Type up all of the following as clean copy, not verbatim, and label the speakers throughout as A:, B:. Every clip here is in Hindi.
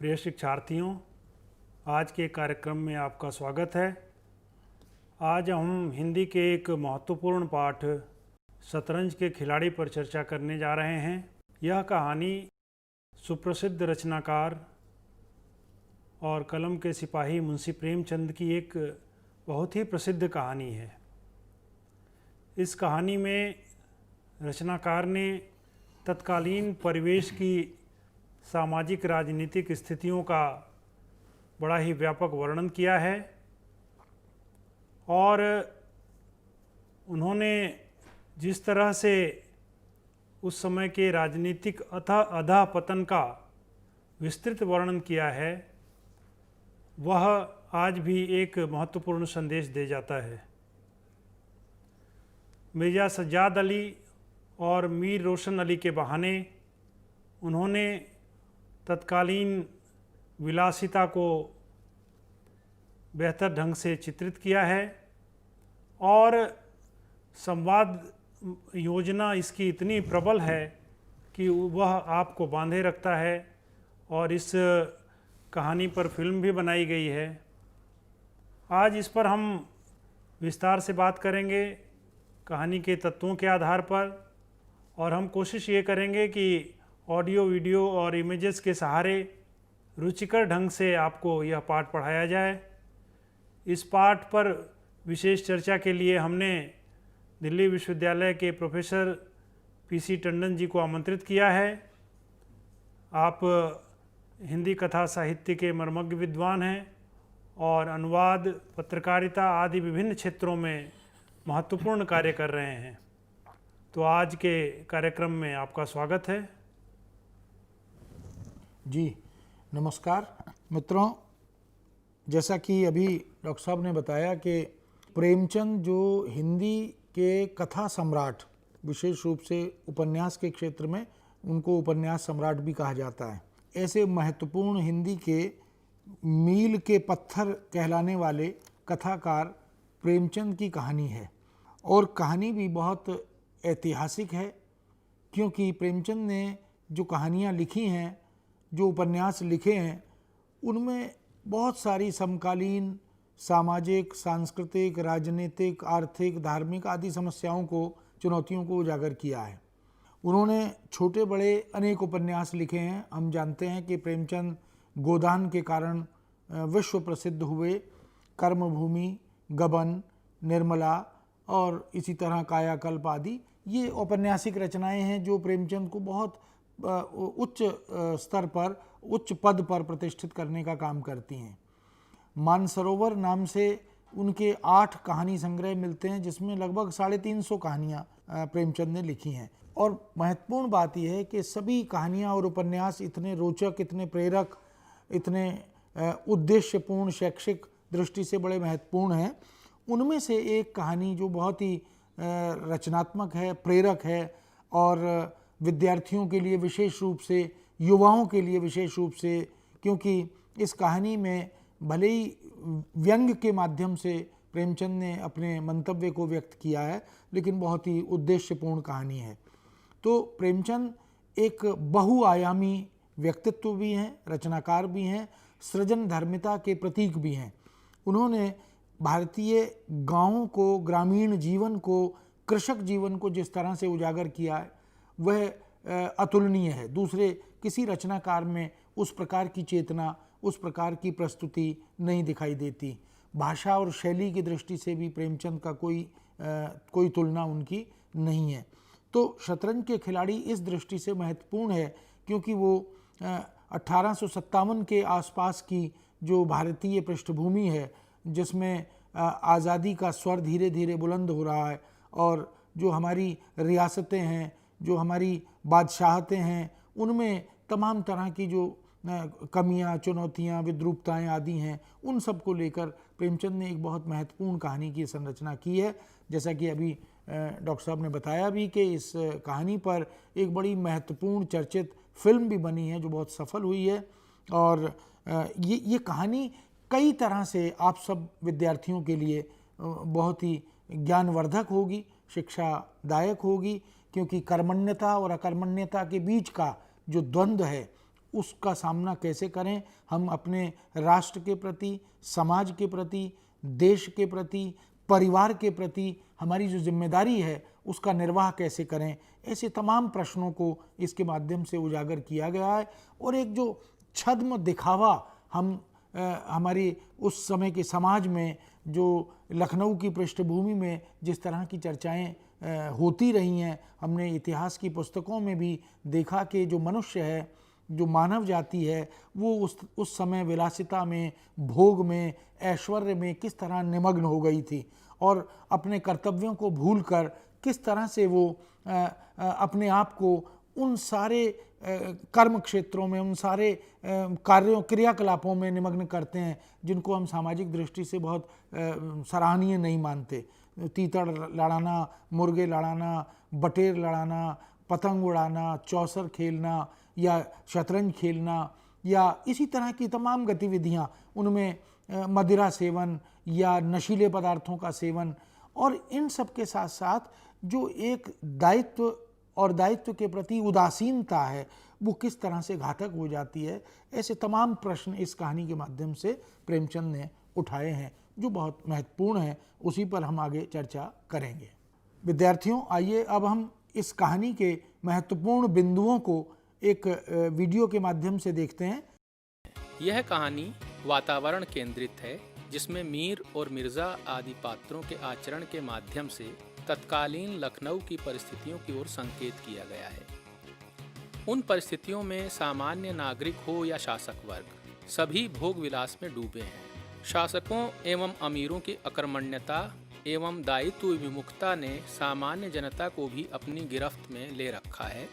A: प्रिय शिक्षार्थियों, आज के कार्यक्रम में आपका स्वागत है। आज हम हिंदी के एक महत्वपूर्ण पाठ शतरंज के खिलाड़ी पर चर्चा करने जा रहे हैं। यह कहानी सुप्रसिद्ध रचनाकार और कलम के सिपाही मुंशी प्रेमचंद की एक बहुत ही प्रसिद्ध कहानी है। इस कहानी में रचनाकार ने तत्कालीन परिवेश की सामाजिक राजनीतिक स्थितियों का बड़ा ही व्यापक वर्णन किया है और उन्होंने जिस तरह से उस समय के राजनीतिक अधः पतन का विस्तृत वर्णन किया है, वह आज भी एक महत्वपूर्ण संदेश दे जाता है। मिर्ज़ा सज्जाद अली और मीर रोशन अली के बहाने उन्होंने तत्कालीन विलासिता को बेहतर ढंग से चित्रित किया है और संवाद योजना इसकी इतनी प्रबल है कि वह आपको बांधे रखता है और इस कहानी पर फिल्म भी बनाई गई है। आज इस पर हम विस्तार से बात करेंगे कहानी के तत्वों के आधार पर, और हम कोशिश ये करेंगे कि ऑडियो, वीडियो और इमेजेस के सहारे रुचिकर ढंग से आपको यह पाठ पढ़ाया जाए। इस पाठ पर विशेष चर्चा के लिए हमने दिल्ली विश्वविद्यालय के प्रोफेसर पीसी टंडन जी को आमंत्रित किया है। आप हिंदी कथा साहित्य के मर्मज्ञ विद्वान हैं और अनुवाद, पत्रकारिता आदि विभिन्न क्षेत्रों में महत्वपूर्ण कार्य कर रहे हैं। तो आज के कार्यक्रम में आपका स्वागत है।
B: जी नमस्कार मित्रों, जैसा कि अभी डॉक्टर साहब ने बताया कि प्रेमचंद जो हिंदी के कथा सम्राट, विशेष रूप से उपन्यास के क्षेत्र में उनको उपन्यास सम्राट भी कहा जाता है, ऐसे महत्वपूर्ण हिंदी के मील के पत्थर कहलाने वाले कथाकार प्रेमचंद की कहानी है। और कहानी भी बहुत ऐतिहासिक है, क्योंकि प्रेमचंद ने जो कहानियाँ लिखी हैं, जो उपन्यास लिखे हैं, उनमें बहुत सारी समकालीन सामाजिक, सांस्कृतिक, राजनीतिक, आर्थिक, धार्मिक आदि समस्याओं को, चुनौतियों को उजागर किया है। उन्होंने छोटे बड़े अनेक उपन्यास लिखे हैं। हम जानते हैं कि प्रेमचंद गोदान के कारण विश्व प्रसिद्ध हुए। कर्मभूमि, गबन, निर्मला और इसी तरह कायाकल्प आदि ये औपन्यासिक रचनाएं हैं जो प्रेमचंद को बहुत उच्च स्तर पर, उच्च पद पर प्रतिष्ठित करने का काम करती हैं। मानसरोवर नाम से उनके 8 कहानी संग्रह मिलते हैं, जिसमें लगभग 350 कहानियाँ प्रेमचंद ने लिखी हैं। और महत्वपूर्ण बात यह है कि सभी कहानियाँ और उपन्यास इतने रोचक, इतने प्रेरक, इतने उद्देश्यपूर्ण, शैक्षिक दृष्टि से बड़े महत्वपूर्ण हैं। उनमें से एक कहानी जो बहुत ही रचनात्मक है, प्रेरक है और विद्यार्थियों के लिए विशेष रूप से, युवाओं के लिए विशेष रूप से, क्योंकि इस कहानी में भले ही व्यंग्य के माध्यम से प्रेमचंद ने अपने मंतव्य को व्यक्त किया है, लेकिन बहुत ही उद्देश्यपूर्ण कहानी है। तो प्रेमचंद एक बहुआयामी व्यक्तित्व भी हैं, रचनाकार भी हैं, सृजन धर्मिता के प्रतीक भी हैं। उन्होंने भारतीय गांवों को, ग्रामीण जीवन को, कृषक जीवन को जिस तरह से उजागर किया है, वह अतुलनीय है। दूसरे किसी रचनाकार में उस प्रकार की चेतना, उस प्रकार की प्रस्तुति नहीं दिखाई देती। भाषा और शैली की दृष्टि से भी प्रेमचंद का कोई तुलना उनकी नहीं है। तो शतरंज के खिलाड़ी इस दृष्टि से महत्वपूर्ण है, क्योंकि वो 1857 के आसपास की जो भारतीय पृष्ठभूमि है, जिसमें आज़ादी का स्वर धीरे धीरे बुलंद हो रहा है, और जो हमारी रियासतें हैं, जो हमारी बादशाहतें हैं, उनमें तमाम तरह की जो कमियां, चुनौतियां, विद्रूपताएं आदि हैं, उन सब को लेकर प्रेमचंद ने एक बहुत महत्वपूर्ण कहानी की संरचना की है। जैसा कि अभी डॉक्टर साहब ने बताया भी कि इस कहानी पर एक बड़ी महत्वपूर्ण चर्चित फिल्म भी बनी है, जो बहुत सफल हुई है। और ये कहानी कई तरह से आप सब विद्यार्थियों के लिए बहुत ही ज्ञानवर्धक होगी, शिक्षादायक होगी, क्योंकि कर्मण्यता और अकर्मण्यता के बीच का जो द्वंद्व है उसका सामना कैसे करें, हम अपने राष्ट्र के प्रति, समाज के प्रति, देश के प्रति, परिवार के प्रति हमारी जो जिम्मेदारी है उसका निर्वाह कैसे करें, ऐसे तमाम प्रश्नों को इसके माध्यम से उजागर किया गया है। और एक जो छद्म दिखावा हमारी उस समय के समाज में, जो लखनऊ की पृष्ठभूमि में जिस तरह की चर्चाएं होती रही हैं, हमने इतिहास की पुस्तकों में भी देखा कि जो मनुष्य है, जो मानव जाति है, वो उस समय विलासिता में, भोग में, ऐश्वर्य में किस तरह निमग्न हो गई थी और अपने कर्तव्यों को भूलकर किस तरह से वो अपने आप को उन सारे कर्म क्षेत्रों में, उन सारे कार्यों, क्रियाकलापों में निमग्न करते हैं जिनको हम सामाजिक दृष्टि से बहुत सराहनीय नहीं मानते। तीतर लड़ाना, मुर्गे लड़ाना, बटेर लड़ाना, पतंग उड़ाना, चौसर खेलना या शतरंज खेलना या इसी तरह की तमाम गतिविधियां, उनमें मदिरा सेवन या नशीले पदार्थों का सेवन, और इन सब के साथ साथ जो एक दायित्व और दायित्व के प्रति उदासीनता है वो किस तरह से घातक हो जाती है, ऐसे तमाम प्रश्न इस कहानी के माध्यम से प्रेमचंद ने उठाए हैं जो बहुत महत्वपूर्ण है। उसी पर हम आगे चर्चा करेंगे। विद्यार्थियों, आइए अब हम इस कहानी के महत्वपूर्ण बिंदुओं को एक वीडियो के माध्यम से देखते हैं।
C: यह कहानी वातावरण केंद्रित है, जिसमें मीर और मिर्ज़ा आदि पात्रों के आचरण के माध्यम से तत्कालीन लखनऊ की परिस्थितियों की ओर संकेत किया गया है। उन परिस्थितियों में सामान्य नागरिक हो या शासक वर्ग, सभी भोग विलास में डूबे हैं। शासकों एवं अमीरों की अकर्मण्यता एवं दायित्व विमुखता ने सामान्य जनता को भी अपनी गिरफ्त में ले रखा है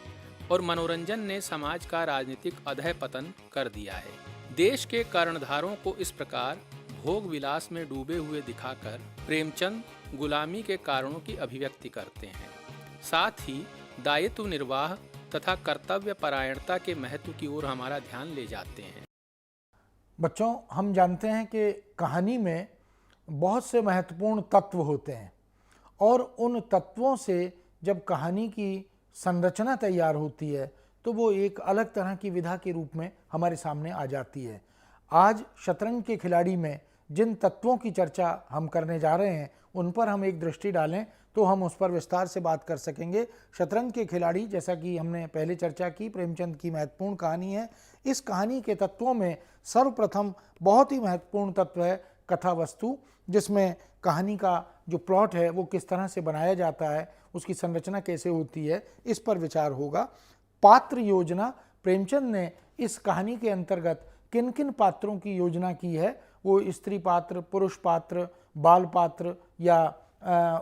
C: और मनोरंजन ने समाज का राजनीतिक अधःपतन कर दिया है। देश के कर्णधारों को इस प्रकार भोग विलास में डूबे हुए दिखाकर प्रेमचंद गुलामी के कारणों की अभिव्यक्ति करते हैं। साथ ही दायित्व निर्वाह तथा कर्तव्य परायणता के महत्व की ओर हमारा ध्यान ले जाते हैं।
B: बच्चों, हम जानते हैं कि कहानी में बहुत से महत्वपूर्ण तत्व होते हैं और उन तत्वों से जब कहानी की संरचना तैयार होती है तो वो एक अलग तरह की विधा के रूप में हमारे सामने आ जाती है। आज शतरंज के खिलाड़ी में जिन तत्वों की चर्चा हम करने जा रहे हैं उन पर हम एक दृष्टि डालें तो हम उस पर विस्तार से बात कर सकेंगे। शतरंज के खिलाड़ी, जैसा कि हमने पहले चर्चा की, प्रेमचंद की महत्वपूर्ण कहानी है। इस कहानी के तत्वों में सर्वप्रथम बहुत ही महत्वपूर्ण तत्व है कथा वस्तु, जिसमें कहानी का जो प्लॉट है वो किस तरह से बनाया जाता है, उसकी संरचना कैसे होती है, इस पर विचार होगा। पात्र योजना, प्रेमचंद ने इस कहानी के अंतर्गत किन किन पात्रों की योजना की है, वो स्त्री पात्र, पुरुष पात्र, बाल पात्र या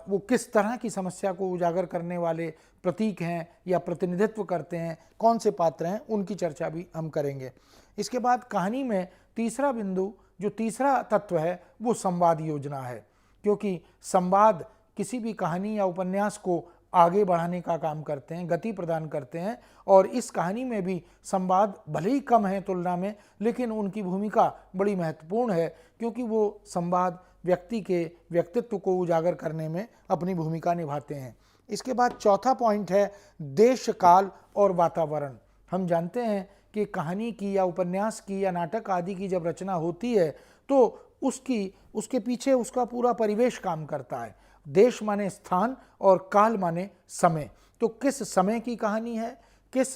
B: वो किस तरह की समस्या को उजागर करने वाले प्रतीक हैं या प्रतिनिधित्व करते हैं, कौन से पात्र हैं, उनकी चर्चा भी हम करेंगे। इसके बाद कहानी में तीसरा बिंदु, जो तीसरा तत्व है, वो संवाद योजना है, क्योंकि संवाद किसी भी कहानी या उपन्यास को आगे बढ़ाने का काम करते हैं, गति प्रदान करते हैं। और इस कहानी में भी संवाद भले ही कम है तुलना में, लेकिन उनकी भूमिका बड़ी महत्वपूर्ण है, क्योंकि वो संवाद व्यक्ति के व्यक्तित्व को उजागर करने में अपनी भूमिका निभाते हैं। इसके बाद चौथा पॉइंट है देश, काल और वातावरण। हम जानते हैं कि कहानी की या उपन्यास की या नाटक आदि की जब रचना होती है तो उसके पीछे उसका पूरा परिवेश काम करता है। देश माने स्थान और काल माने समय। तो किस समय की कहानी है, किस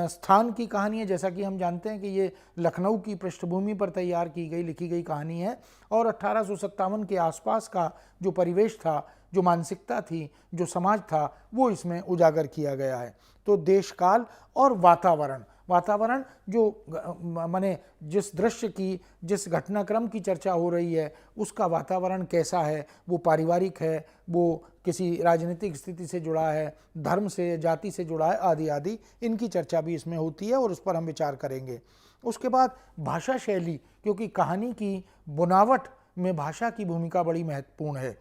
B: स्थान की कहानी है, जैसा कि हम जानते हैं कि ये लखनऊ की पृष्ठभूमि पर तैयार की गई, लिखी गई कहानी है और 1857 के आसपास का जो परिवेश था, जो मानसिकता थी, जो समाज था, वो इसमें उजागर किया गया है। तो देश, काल और वातावरण, वातावरण जो माने जिस दृश्य की, जिस घटनाक्रम की चर्चा हो रही है उसका वातावरण कैसा है, वो पारिवारिक है, वो किसी राजनीतिक स्थिति से जुड़ा है, धर्म से, जाति से जुड़ा है, आदि आदि, इनकी चर्चा भी इसमें होती है और उस पर हम विचार करेंगे। उसके बाद भाषा शैली, क्योंकि कहानी की बुनावट में भाषा की भूमिका बड़ी महत्वपूर्ण है।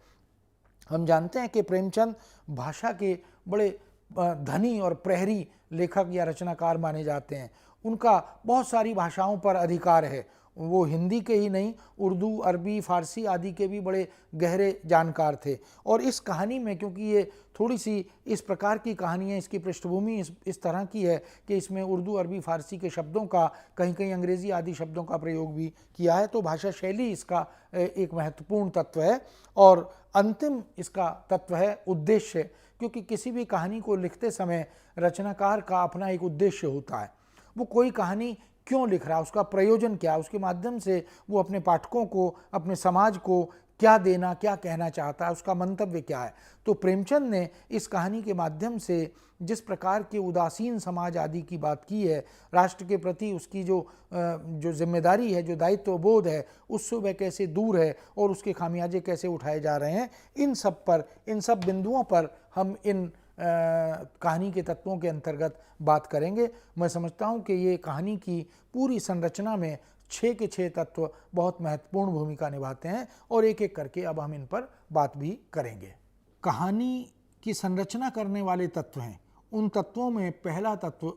B: हम जानते हैं कि प्रेमचंद भाषा के बड़े धनी और प्रहरी लेखक या रचनाकार माने जाते हैं। उनका बहुत सारी भाषाओं पर अधिकार है वो हिंदी के ही नहीं, उर्दू, अरबी, फारसी आदि के भी बड़े गहरे जानकार थे। और इस कहानी में, क्योंकि ये थोड़ी सी इस प्रकार की कहानी है, इसकी पृष्ठभूमि इस तरह की है कि इसमें उर्दू, अरबी, फारसी के शब्दों का, कहीं कहीं अंग्रेज़ी आदि शब्दों का प्रयोग भी किया है, तो भाषा शैली इसका एक महत्वपूर्ण तत्व है। और अंतिम इसका तत्व है उद्देश्य, क्योंकि किसी भी कहानी को लिखते समय रचनाकार का अपना एक उद्देश्य होता है। वो कोई कहानी क्यों लिख रहा है, उसका प्रयोजन क्या है, उसके माध्यम से वो अपने पाठकों को, अपने समाज को क्या देना, क्या कहना चाहता है, उसका मंतव्य क्या है। तो प्रेमचंद ने इस कहानी के माध्यम से जिस प्रकार के उदासीन समाज आदि की बात की है, राष्ट्र के प्रति उसकी जो जिम्मेदारी है, जो दायित्व बोध है, उससे वह कैसे दूर है और उसके खामियाजे कैसे उठाए जा रहे हैं, इन सब बिंदुओं पर हम इन कहानी के तत्वों के अंतर्गत बात करेंगे। मैं समझता हूँ कि ये कहानी की पूरी संरचना में 6 के 6 तत्व बहुत महत्वपूर्ण भूमिका निभाते हैं और एक एक करके अब हम इन पर बात भी करेंगे। कहानी की संरचना करने वाले तत्व हैं, उन तत्वों में पहला तत्व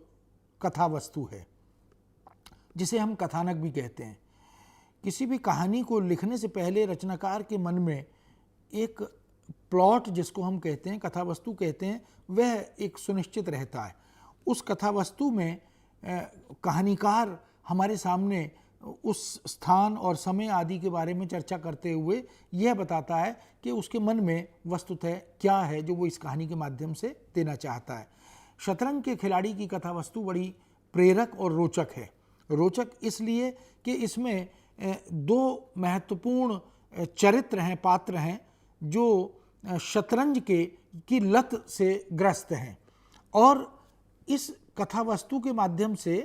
B: कथा वस्तु है, जिसे हम कथानक भी कहते हैं। किसी भी कहानी को लिखने से पहले रचनाकार के मन में एक प्लॉट, जिसको हम कहते हैं, कथा वस्तु कहते हैं, वह एक सुनिश्चित रहता है। उस कथा वस्तु में कहानीकार हमारे सामने उस स्थान और समय आदि के बारे में चर्चा करते हुए यह बताता है कि उसके मन में वस्तुतः क्या है जो वो इस कहानी के माध्यम से देना चाहता है। शतरंज के खिलाड़ी की कथा वस्तु बड़ी प्रेरक और रोचक है। रोचक इसलिए कि इसमें 2 महत्वपूर्ण चरित्र हैं, पात्र हैं, जो शतरंज की लत से ग्रस्त हैं। और इस कथा वस्तु के माध्यम से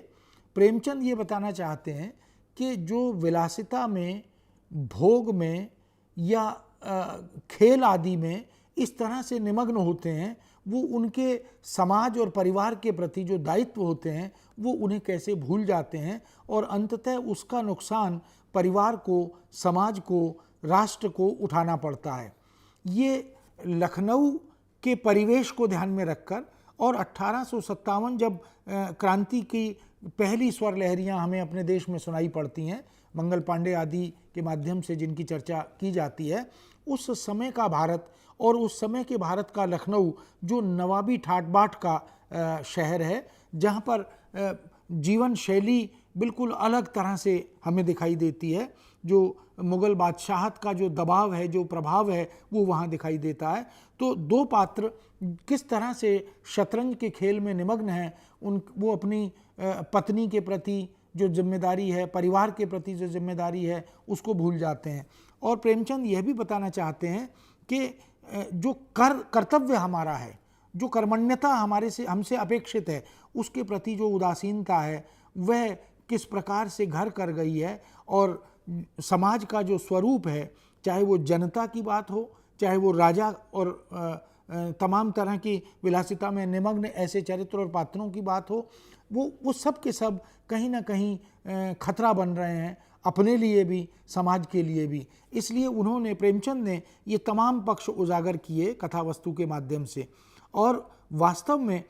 B: प्रेमचंद ये बताना चाहते हैं कि जो विलासिता में, भोग में या खेल आदि में इस तरह से निमग्न होते हैं, वो उनके समाज और परिवार के प्रति जो दायित्व होते हैं वो उन्हें कैसे भूल जाते हैं और अंततः उसका नुकसान परिवार को, समाज को, राष्ट्र को उठाना पड़ता है। ये लखनऊ के परिवेश को ध्यान में रखकर और 1857 जब क्रांति की पहली स्वर लहरियाँ हमें अपने देश में सुनाई पड़ती हैं, मंगल पांडे आदि के माध्यम से जिनकी चर्चा की जाती है, उस समय का भारत और उस समय के भारत का लखनऊ जो नवाबी ठाट बाट का शहर है, जहाँ पर जीवन शैली बिल्कुल अलग तरह से हमें दिखाई देती है, जो मुग़ल बादशाहत का जो दबाव है, जो प्रभाव है, वो वहाँ दिखाई देता है। तो 2 पात्र किस तरह से शतरंज के खेल में निमग्न हैं, वो अपनी पत्नी के प्रति जो जिम्मेदारी है, परिवार के प्रति जो जिम्मेदारी है, उसको भूल जाते हैं। और प्रेमचंद यह भी बताना चाहते हैं कि जो कर्तव्य हमारा है, जो कर्मण्यता हमसे अपेक्षित है, उसके प्रति जो उदासीनता है वह किस प्रकार से घर कर गई है। और समाज का जो स्वरूप है, चाहे वो जनता की बात हो, चाहे वो राजा और तमाम तरह की विलासिता में निमग्न ऐसे चरित्र और पात्रों की बात हो, वो सब के सब कहीं ना कहीं खतरा बन रहे हैं, अपने लिए भी, समाज के लिए भी। इसलिए प्रेमचंद ने ये तमाम पक्ष उजागर किए कथा वस्तु के माध्यम से। और वास्तव में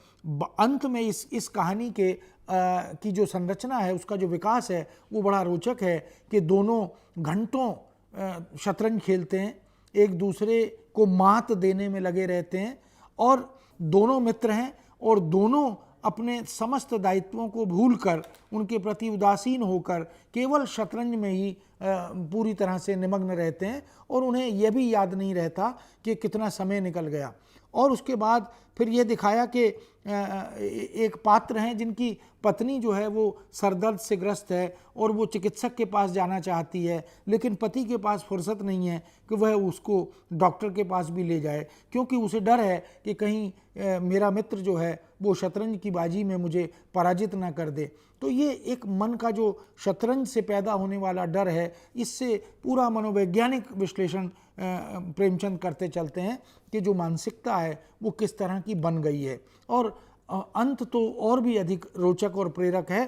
B: अंत में इस कहानी के की जो संरचना है, उसका जो विकास है, वो बड़ा रोचक है कि दोनों घंटों शतरंज खेलते हैं, एक दूसरे को मात देने में लगे रहते हैं और दोनों मित्र हैं और दोनों अपने समस्त दायित्वों को भूलकर, उनके प्रति उदासीन होकर केवल शतरंज में ही पूरी तरह से निमग्न रहते हैं और उन्हें यह भी याद नहीं रहता कि कितना समय निकल गया। और उसके बाद फिर ये दिखाया कि एक पात्र हैं जिनकी पत्नी जो है वो सरदर्द से ग्रस्त है और वो चिकित्सक के पास जाना चाहती है, लेकिन पति के पास फुर्सत नहीं है कि वह उसको डॉक्टर के पास भी ले जाए, क्योंकि उसे डर है कि कहीं मेरा मित्र जो है वो शतरंज की बाजी में मुझे पराजित ना कर दे। तो ये एक मन का जो शतरंज से पैदा होने वाला डर है, इससे पूरा मनोवैज्ञानिक विश्लेषण प्रेमचंद करते चलते हैं कि जो मानसिकता है वो किस तरह की बन गई है। और अंत तो और भी अधिक रोचक और प्रेरक है,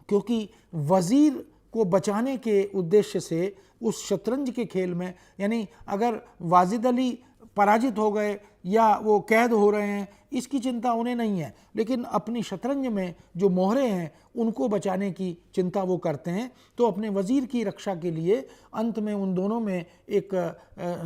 B: क्योंकि वजीर को बचाने के उद्देश्य से उस शतरंज के खेल में, यानी अगर वाजिद अली पराजित हो गए या वो कैद हो रहे हैं, इसकी चिंता उन्हें नहीं है, लेकिन अपनी शतरंज में जो मोहरे हैं उनको बचाने की चिंता वो करते हैं। तो अपने वजीर की रक्षा के लिए अंत में उन दोनों में एक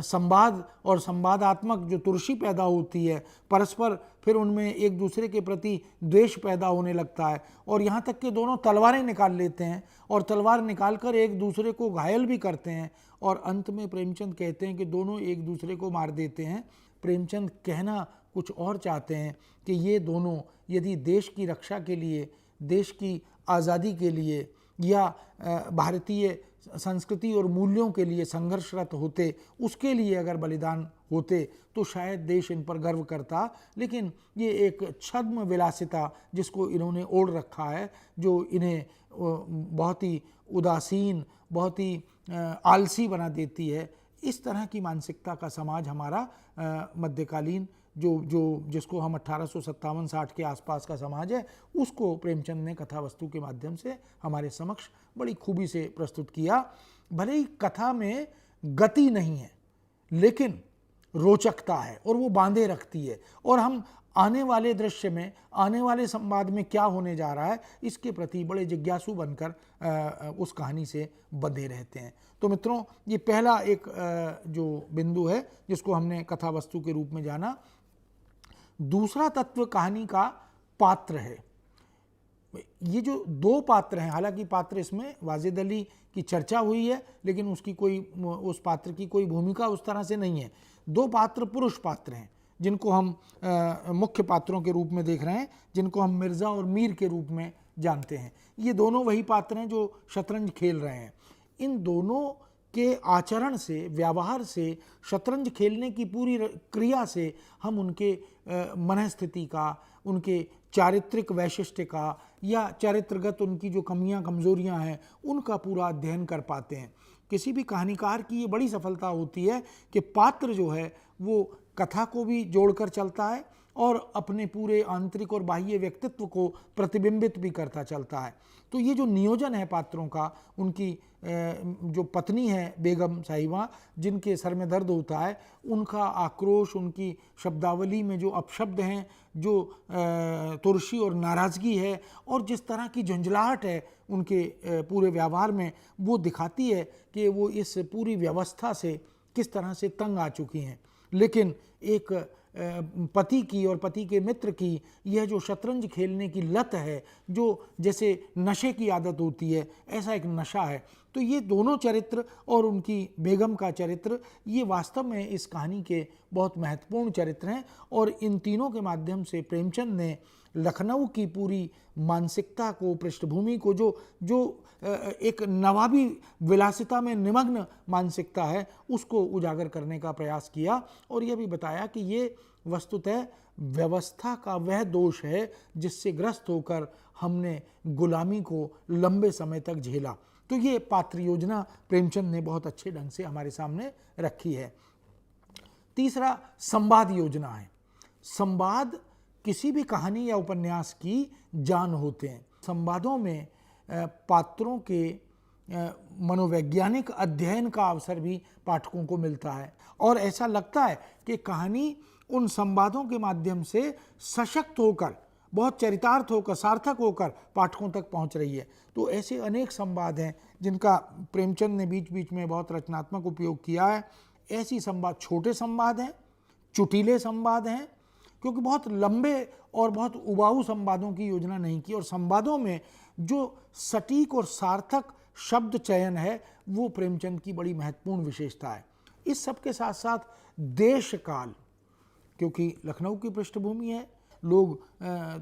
B: संवाद और संवादात्मक जो तुरशी पैदा होती है, परस्पर फिर उनमें एक दूसरे के प्रति द्वेष पैदा होने लगता है, और यहाँ तक कि दोनों तलवारें निकाल लेते हैं और तलवार निकालकर एक दूसरे को घायल भी करते हैं, और अंत में प्रेमचंद कहते हैं कि दोनों एक दूसरे को मार देते हैं। प्रेमचंद कहना कुछ और चाहते हैं कि ये दोनों यदि देश की रक्षा के लिए, देश की आज़ादी के लिए या भारतीय संस्कृति और मूल्यों के लिए संघर्षरत होते, उसके लिए अगर बलिदान होते तो शायद देश इन पर गर्व करता। लेकिन ये एक छद्म विलासिता जिसको इन्होंने ओढ़ रखा है, जो इन्हें बहुत ही उदासीन, बहुत ही आलसी बना देती है, इस तरह की मानसिकता का समाज हमारा मध्यकालीन जिसको हम 1857-60 के आसपास का समाज है, उसको प्रेमचंद ने कथा वस्तु के माध्यम से हमारे समक्ष बड़ी खूबी से प्रस्तुत किया। भले ही कथा में गति नहीं है, लेकिन रोचकता है और वो बांधे रखती है, और हम आने वाले दृश्य में, आने वाले संवाद में क्या होने जा रहा है, इसके प्रति बड़े जिज्ञासु बनकर उस कहानी से बंधे रहते हैं। तो मित्रों, ये पहला एक जो बिंदु है जिसको हमने कथा वस्तु के रूप में जाना। दूसरा तत्व कहानी का पात्र है। ये जो दो पात्र हैं, हालांकि पात्र इसमें वाजिद अली की चर्चा हुई है, लेकिन उस पात्र की कोई भूमिका उस तरह से नहीं है। दो पात्र पुरुष पात्र हैं जिनको हम मुख्य पात्रों के रूप में देख रहे हैं, जिनको हम मिर्ज़ा और मीर के रूप में जानते हैं। ये दोनों वही पात्र हैं जो शतरंज खेल रहे हैं। इन दोनों के आचरण से, व्यवहार से, शतरंज खेलने की पूरी क्रिया से हम उनके मनस्थिति का, उनके चारित्रिक वैशिष्ट्य का या चरित्रगत उनकी जो कमियां कमज़ोरियां हैं उनका पूरा अध्ययन कर पाते हैं। किसी भी कहानीकार की ये बड़ी सफलता होती है कि पात्र जो है वो कथा को भी जोड़कर चलता है और अपने पूरे आंतरिक और बाह्य व्यक्तित्व को प्रतिबिंबित भी करता चलता है। तो ये जो नियोजन है पात्रों का, उनकी जो पत्नी है बेगम साहिबा, जिनके सर में दर्द होता है, उनका आक्रोश, उनकी शब्दावली में जो अपशब्द हैं, जो तुरशी और नाराज़गी है, और जिस तरह की झुंझलाहट है उनके पूरे व्यवहार में, वो दिखाती है कि वो इस पूरी व्यवस्था से किस तरह से तंग आ चुकी हैं। लेकिन एक पति की और पति के मित्र की यह जो शतरंज खेलने की लत है, जो जैसे नशे की आदत होती है, ऐसा एक नशा है। तो ये दोनों चरित्र और उनकी बेगम का चरित्र, ये वास्तव में इस कहानी के बहुत महत्वपूर्ण चरित्र हैं, और इन तीनों के माध्यम से प्रेमचंद ने लखनऊ की पूरी मानसिकता को, पृष्ठभूमि को, जो एक नवाबी विलासिता में निमग्न मानसिकता है, उसको उजागर करने का प्रयास किया, और यह भी बताया कि ये वस्तुतः व्यवस्था का वह दोष है जिससे ग्रस्त होकर हमने गुलामी को लंबे समय तक झेला। तो ये पात्र योजना प्रेमचंद ने बहुत अच्छे ढंग से हमारे सामने रखी है। तीसरा संवाद योजना है। संवाद किसी भी कहानी या उपन्यास की जान होते हैं। संवादों में पात्रों के मनोवैज्ञानिक अध्ययन का अवसर भी पाठकों को मिलता है, और ऐसा लगता है कि कहानी उन संवादों के माध्यम से सशक्त होकर, बहुत चरितार्थ होकर, सार्थक होकर पाठकों तक पहुंच रही है। तो ऐसे अनेक संवाद हैं जिनका प्रेमचंद ने बीच बीच में बहुत रचनात्मक उपयोग किया है। ऐसी संवाद, छोटे संवाद हैं, चुटीले संवाद हैं, क्योंकि बहुत लंबे और बहुत उबाऊ संवादों की योजना नहीं की, और संवादों में जो सटीक और सार्थक शब्द चयन है वो प्रेमचंद की बड़ी महत्वपूर्ण विशेषता है। इस सब के साथ साथ देश काल, क्योंकि लखनऊ की पृष्ठभूमि है, लोग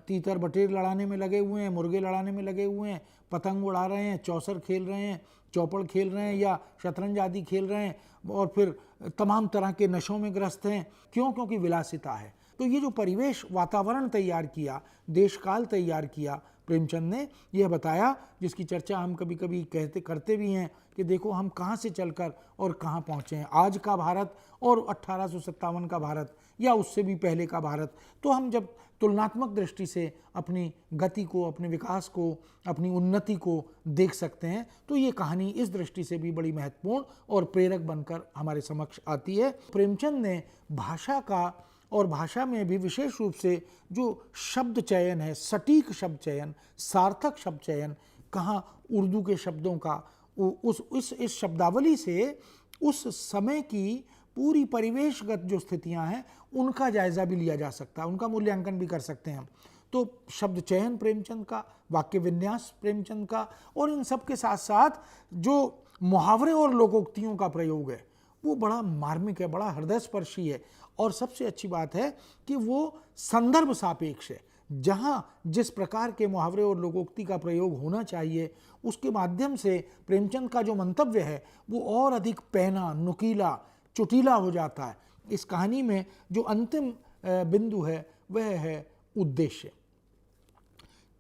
B: तीतर बटेर लड़ाने में लगे हुए हैं, मुर्गे लड़ाने में लगे हुए हैं, पतंग उड़ा रहे हैं, चौसर खेल रहे हैं, चौपड़ खेल रहे हैं या शतरंज आदि खेल रहे हैं, और फिर तमाम तरह के नशों में ग्रस्त हैं। क्यों? क्योंकि विलासिता है। तो ये जो परिवेश, वातावरण तैयार किया, देशकाल तैयार किया प्रेमचंद ने यह बताया, जिसकी चर्चा हम कभी कभी करते भी हैं कि देखो हम कहाँ से चलकर और कहाँ पहुँचे हैं। आज का भारत और 1857 का भारत या उससे भी पहले का भारत, तो हम जब तुलनात्मक दृष्टि से अपनी गति को, अपने विकास को, अपनी उन्नति को देख सकते हैं, तो ये कहानी इस दृष्टि से भी बड़ी महत्वपूर्ण और प्रेरक बनकर हमारे समक्ष आती है। प्रेमचंद ने भाषा का और भाषा में भी विशेष रूप से जो शब्द चयन है, सटीक शब्द चयन, सार्थक शब्द चयन, कहाँ उर्दू के शब्दों का इस शब्दावली से उस समय की पूरी परिवेशगत जो स्थितियां हैं उनका जायजा भी लिया जा सकता है, उनका मूल्यांकन भी कर सकते हैं हम। तो शब्द चयन प्रेमचंद का, वाक्य विन्यास प्रेमचंद का, और इन सब के साथ साथ जो मुहावरे और लोकोक्तियों का प्रयोग है वो बड़ा मार्मिक है, बड़ा हृदयस्पर्शी है। और सबसे अच्छी बात है कि वो संदर्भ सापेक्ष है। जहाँ जिस प्रकार के मुहावरे और लोकोक्ति का प्रयोग होना चाहिए उसके माध्यम से प्रेमचंद का जो मंतव्य है वो और अधिक पैना, नुकीला, चुटीला हो जाता है। इस कहानी में जो अंतिम बिंदु है वह है उद्देश्य।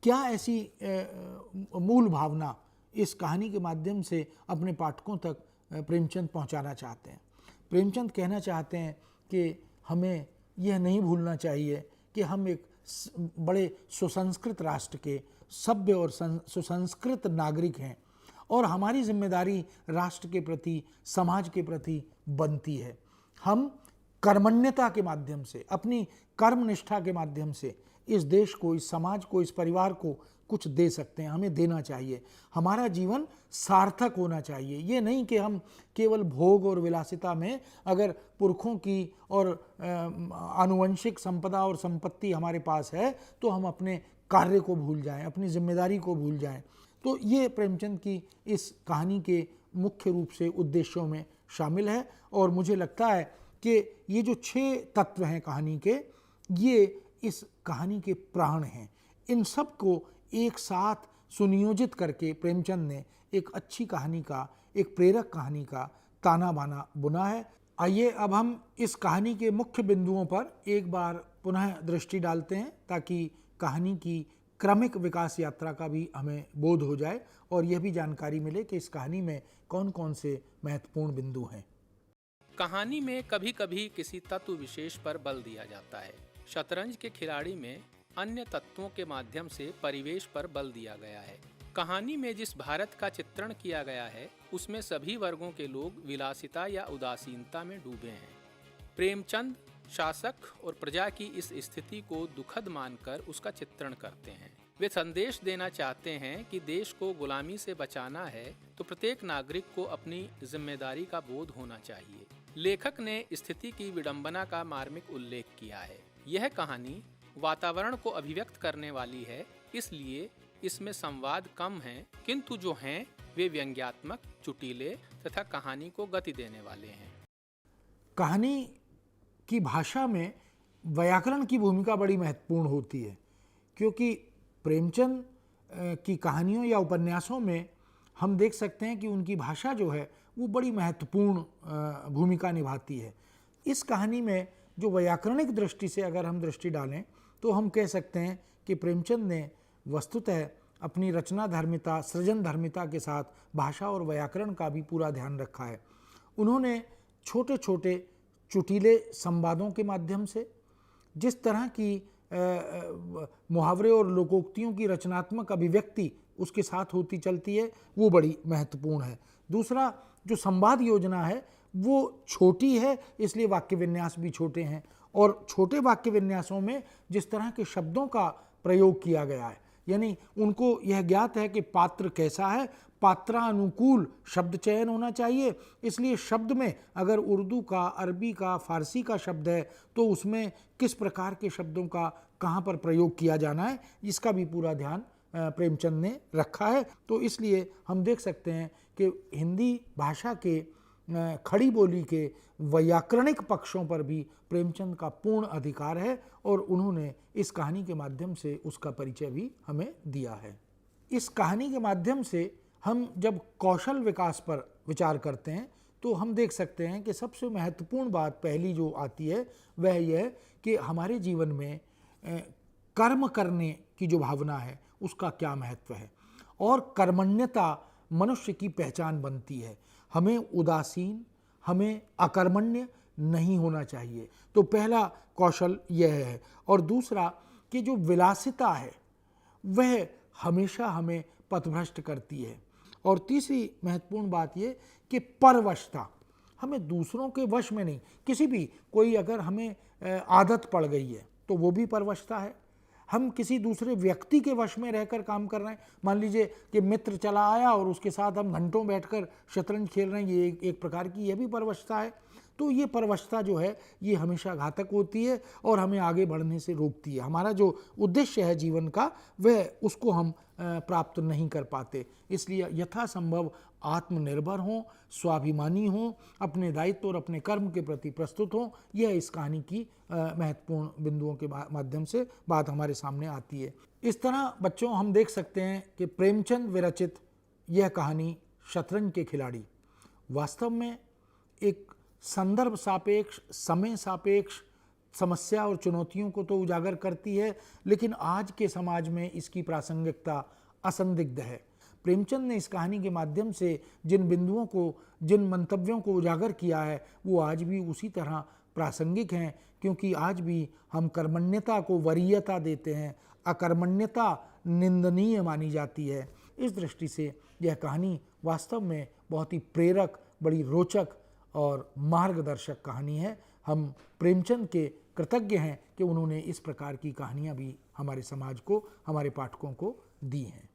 B: क्या ऐसी मूल भावना इस कहानी के माध्यम से अपने पाठकों तक प्रेमचंद पहुंचाना चाहते हैं? प्रेमचंद कहना चाहते हैं कि हमें यह नहीं भूलना चाहिए कि हम एक बड़े सुसंस्कृत राष्ट्र के सभ्य और सुसंस्कृत नागरिक हैं और हमारी जिम्मेदारी राष्ट्र के प्रति, समाज के प्रति बनती है। हम कर्मण्यता के माध्यम से, अपनी कर्मनिष्ठा के माध्यम से इस देश को, इस समाज को, इस परिवार को कुछ दे सकते हैं, हमें देना चाहिए। हमारा जीवन सार्थक होना चाहिए। ये नहीं कि हम केवल भोग और विलासिता में, अगर पुरखों की और आनुवंशिक संपदा और संपत्ति हमारे पास है तो हम अपने कार्य को भूल जाएं, अपनी जिम्मेदारी को भूल जाएं। तो ये प्रेमचंद की इस कहानी के मुख्य रूप से उद्देश्यों में शामिल है। और मुझे लगता है कि ये जो 6 तत्व हैं कहानी के, ये इस कहानी के प्राण हैं। इन सब को एक साथ सुनियोजित करके प्रेमचंद ने एक अच्छी कहानी का, एक प्रेरक कहानी का ताना बाना बुना है। आइए अब हम इस कहानी के मुख्य बिंदुओं पर एक बार पुनः दृष्टि डालते हैं ताकि कहानी की क्रमिक विकास यात्रा का भी हमें बोध हो जाए और यह भी जानकारी मिले कि इस कहानी में कौन कौन से महत्वपूर्ण बिंदु हैं।
C: कहानी में कभी कभी किसी तत्व विशेष पर बल दिया जाता है। शतरंज के खिलाड़ी में अन्य तत्वों के माध्यम से परिवेश पर बल दिया गया है। कहानी में जिस भारत का चित्रण किया गया है उसमें सभी वर्गों के लोग विलासिता या उदासीनता में डूबे हैं। प्रेमचंद शासक और प्रजा की इस स्थिति को दुखद मानकर उसका चित्रण करते हैं। वे संदेश देना चाहते हैं कि देश को गुलामी से बचाना है तो प्रत्येक नागरिक को अपनी जिम्मेदारी का बोध होना चाहिए। लेखक ने स्थिति की विडंबना का मार्मिक उल्लेख किया है। यह कहानी वातावरण को अभिव्यक्त करने वाली है, इसलिए इसमें संवाद कम है, किंतु जो हैं वे व्यंग्यात्मक, चुटीले तथा कहानी को गति देने वाले हैं।
B: कहानी की भाषा में व्याकरण की भूमिका बड़ी महत्वपूर्ण होती है, क्योंकि प्रेमचंद की कहानियों या उपन्यासों में हम देख सकते हैं कि उनकी भाषा जो है वो बड़ी महत्वपूर्ण भूमिका निभाती है। इस कहानी में जो व्याकरणिक दृष्टि से अगर हम दृष्टि डालें तो हम कह सकते हैं कि प्रेमचंद ने वस्तुतः अपनी रचना धर्मिता, सृजन धर्मिता के साथ भाषा और व्याकरण का भी पूरा ध्यान रखा है। उन्होंने छोटे छोटे चुटीले संवादों के माध्यम से जिस तरह की मुहावरे और लोकोक्तियों की रचनात्मक अभिव्यक्ति उसके साथ होती चलती है वो बड़ी महत्वपूर्ण है। दूसरा, जो संवाद योजना है वो छोटी है, इसलिए वाक्य विन्यास भी छोटे हैं और छोटे वाक्य विन्यासों में जिस तरह के शब्दों का प्रयोग किया गया है, यानी उनको यह ज्ञात है कि पात्र कैसा है, पात्रानुकूल शब्द चयन होना चाहिए। इसलिए शब्द में अगर उर्दू का, अरबी का, फारसी का शब्द है तो उसमें किस प्रकार के शब्दों का कहाँ पर प्रयोग किया जाना है, इसका भी पूरा ध्यान प्रेमचंद ने रखा है। तो इसलिए हम देख सकते हैं कि हिंदी भाषा के खड़ी बोली के व्याकरणिक पक्षों पर भी प्रेमचंद का पूर्ण अधिकार है और उन्होंने इस कहानी के माध्यम से उसका परिचय भी हमें दिया है। इस कहानी के माध्यम से हम जब कौशल विकास पर विचार करते हैं तो हम देख सकते हैं कि सबसे महत्वपूर्ण बात पहली जो आती है वह यह कि हमारे जीवन में कर्म करने की जो भावना है उसका क्या महत्व है। और कर्मण्यता मनुष्य की पहचान बनती है। हमें उदासीन, हमें अकर्मण्य नहीं होना चाहिए। तो पहला कौशल यह है। और दूसरा कि जो विलासिता है वह हमेशा हमें पथभ्रष्ट करती है। और तीसरी महत्वपूर्ण बात यह कि परवशता, हमें दूसरों के वश में नहीं, किसी भी कोई अगर हमें आदत पड़ गई है तो वो भी परवशता है। हम किसी दूसरे व्यक्ति के वश में रहकर काम कर रहे हैं, मान लीजिए कि मित्र चला आया और उसके साथ हम घंटों बैठकर शतरंज खेल रहे हैं, ये एक प्रकार की यह भी परवशता है। तो ये परवशता जो है ये हमेशा घातक होती है और हमें आगे बढ़ने से रोकती है। हमारा जो उद्देश्य है जीवन का वह उसको हम प्राप्त नहीं कर पाते। इसलिए यथासंभव आत्मनिर्भर हों, स्वाभिमानी हों, अपने दायित्व और अपने कर्म के प्रति प्रस्तुत हों। यह इस कहानी की महत्वपूर्ण बिंदुओं के माध्यम से बात हमारे सामने आती है। इस तरह बच्चों हम देख सकते हैं कि प्रेमचंद विरचित यह कहानी शतरंज के खिलाड़ी वास्तव में एक संदर्भ सापेक्ष, समय सापेक्ष समस्या और चुनौतियों को तो उजागर करती है, लेकिन आज के समाज में इसकी प्रासंगिकता असंदिग्ध है। प्रेमचंद ने इस कहानी के माध्यम से जिन बिंदुओं को, जिन मंतव्यों को उजागर किया है वो आज भी उसी तरह प्रासंगिक हैं, क्योंकि आज भी हम कर्मण्यता को वरीयता देते हैं, अकर्मण्यता निंदनीय मानी जाती है। इस दृष्टि से यह कहानी वास्तव में बहुत ही प्रेरक, बड़ी रोचक और मार्गदर्शक कहानी है। हम प्रेमचंद के कृतज्ञ हैं कि उन्होंने इस प्रकार की कहानियाँ भी हमारे समाज को, हमारे पाठकों को दी हैं।